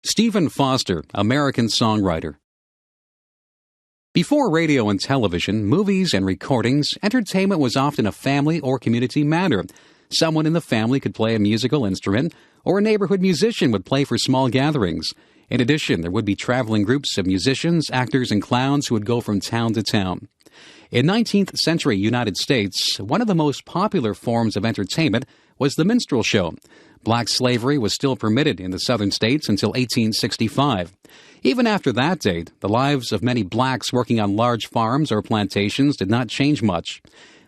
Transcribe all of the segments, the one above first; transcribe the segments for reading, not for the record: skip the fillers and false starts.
Stephen Foster, American songwriter. Before radio and television, movies and recordings, entertainment was often a family or community matter. Someone in the family could play a musical instrument, or a neighborhood musician would play for small gatherings. In addition, there would be traveling groups of musicians, actors, and clowns who would go from town to town. In 19th century United States, one of the most popular forms of entertainment was the minstrel show. Black slavery was still permitted in the southern states until 1865. Even after that date, the lives of many blacks working on large farms or plantations did not change much.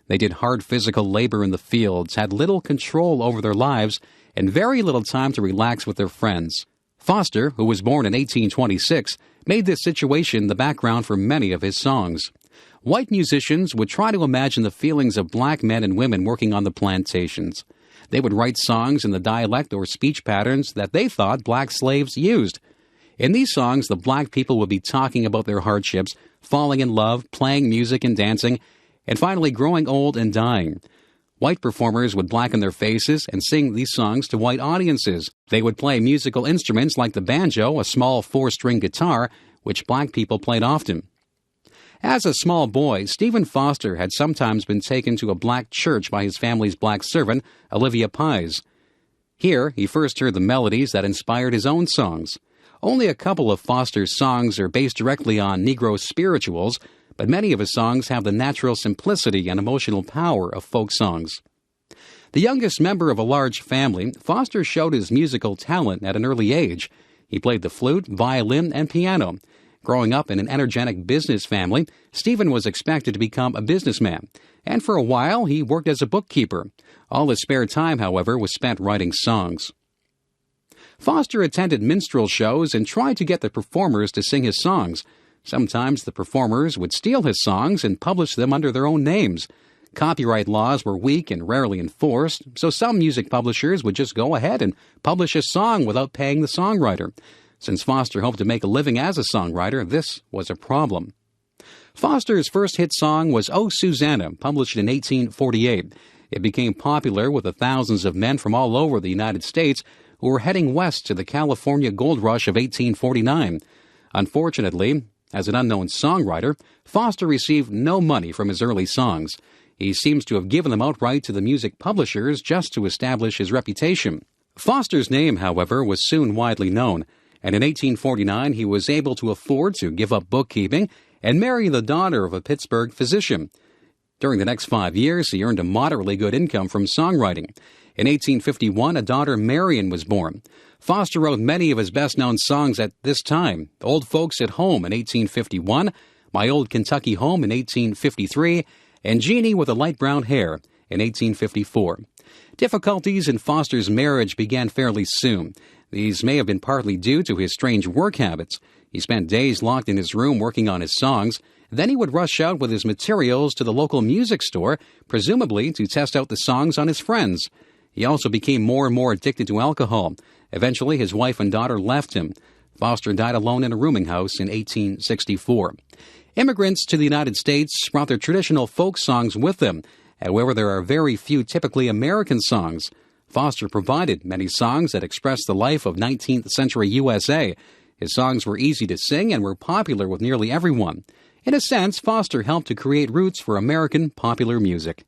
They did hard physical labor in the fields, had little control over their lives, and very little time to relax with their friends. Foster, who was born in 1826, made this situation the background for many of his songs. White musicians would try to imagine the feelings of black men and women working on the plantations. They would write songs in the dialect or speech patterns that they thought black slaves used. In these songs, the black people would be talking about their hardships, falling in love, playing music and dancing, and finally growing old and dying. White performers would blacken their faces and sing these songs to white audiences. They would play musical instruments like the banjo, a small four-string guitar, which black people played often. As a small boy, Stephen Foster had sometimes been taken to a black church by his family's black servant, Olivia Pies. Here, he first heard the melodies that inspired his own songs. Only a couple of Foster's songs are based directly on Negro spirituals, but many of his songs have the natural simplicity and emotional power of folk songs. The youngest member of a large family, Foster showed his musical talent at an early age. He played the flute, violin, and piano. Growing up in an energetic business family, Stephen was expected to become a businessman, and for a while he worked as a bookkeeper. All his spare time, however, was spent writing songs. Foster attended minstrel shows and tried to get the performers to sing his songs. Sometimes the performers would steal his songs and publish them under their own names. Copyright laws were weak and rarely enforced, so some music publishers would just go ahead and publish a song without paying the songwriter. Since Foster hoped to make a living as a songwriter, this was a problem. Foster's first hit song was "Oh Susanna," published in 1848. It became popular with the thousands of men from all over the United States who were heading west to the California gold rush of 1849. Unfortunately, as an unknown songwriter, Foster received no money from his early songs. He seems to have given them outright to the music publishers just to establish his reputation. Foster's name, however, was soon widely known, and in 1849 he was able to afford to give up bookkeeping and marry the daughter of a Pittsburgh physician. During the next 5 years, he earned a moderately good income from songwriting. In 1851, a daughter, Marion, was born. Foster wrote many of his best-known songs at this time: "Old Folks at Home" in 1851, "My Old Kentucky Home" in 1853, and "Jeannie with the Light Brown Hair" in 1854. Difficulties in Foster's marriage began fairly soon. These may have been partly due to his strange work habits. He spent days locked in his room working on his songs. Then he would rush out with his materials to the local music store, presumably to test out the songs on his friends. He also became more and more addicted to alcohol. Eventually, his wife and daughter left him. Foster died alone in a rooming house in 1864. Immigrants to the United States brought their traditional folk songs with them. However, there are very few typically American songs. Foster provided many songs that expressed the life of 19th century USA. His songs were easy to sing and were popular with nearly everyone. In a sense, Foster helped to create roots for American popular music.